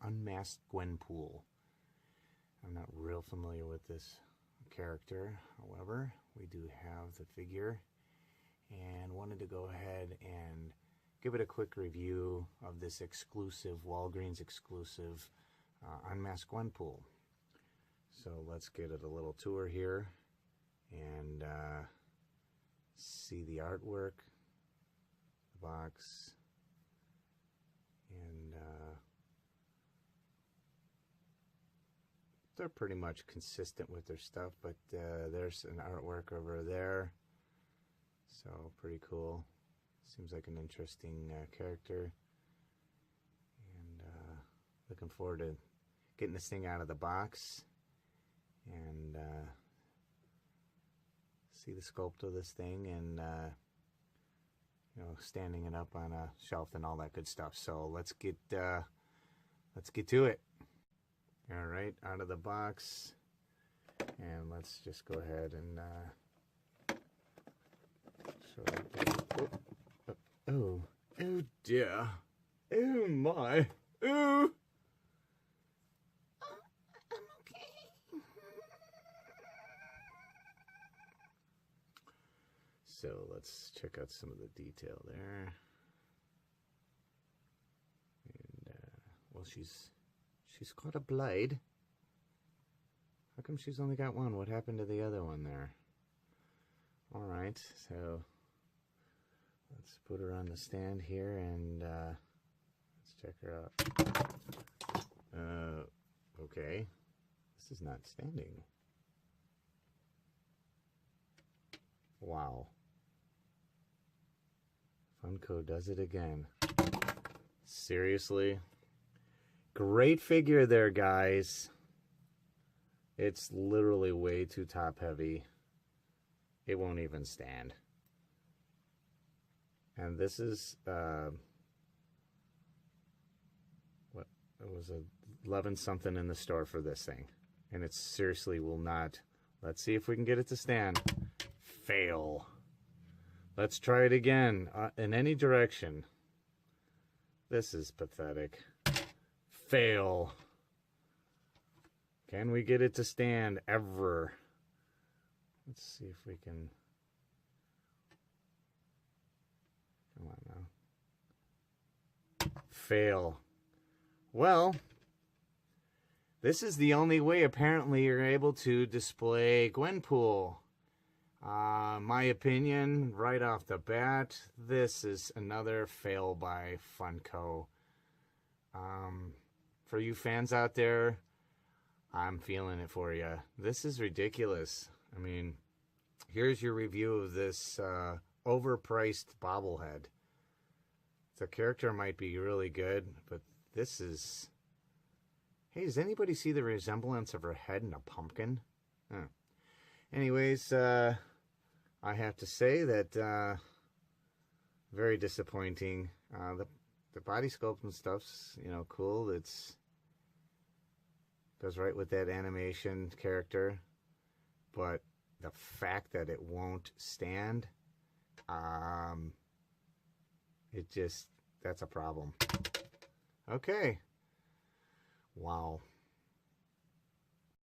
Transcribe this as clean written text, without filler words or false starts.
Unmasked Gwenpool. I'm not real familiar with this character, however, we do have the figure and wanted to go ahead and give it a quick review of this exclusive, Walgreens exclusive Unmasked Gwenpool. So let's get it a little tour here and see the artwork, the box, and they're pretty much consistent with their stuff, but there's an artwork over there, so pretty cool. Seems like an interesting character, and looking forward to getting this thing out of the box and see the sculpt of this thing, and you know, standing it up on a shelf and all that good stuff. So let's get to it. All right, out of the box, and let's just go ahead and show it. Oh dear, oh my, oh. I'm okay. So let's check out some of the detail there. And well, she's got a blade. How come she's only got one? What happened to the other one there? All right, so let's put her on the stand here and let's check her out. Okay, this is not standing. Wow. Funko does it again. Seriously? Great figure there, guys. It's literally way too top heavy. It won't even stand. And this is what, it was 11 something in the store for this thing, and it seriously will not. Let's see if we can get it to stand. Fail. Let's try it again in any direction. This is pathetic. Fail. Can we get it to stand ever? Let's see if we can. Come on now. Fail. Well, this is the only way apparently you're able to display Gwenpool. My opinion, right off the bat, this is another fail by Funko. For you fans out there, I'm feeling it for you. This is ridiculous. I mean, here's your review of this overpriced bobblehead. The character might be really good, but this is... Hey, does anybody see the resemblance of her head in a pumpkin? Huh. Anyways, I have to say that very disappointing. The body sculpt and stuff's, you know, cool. It's goes right with that animation character, but the fact that it won't stand, it just, that's a problem. Okay. Wow.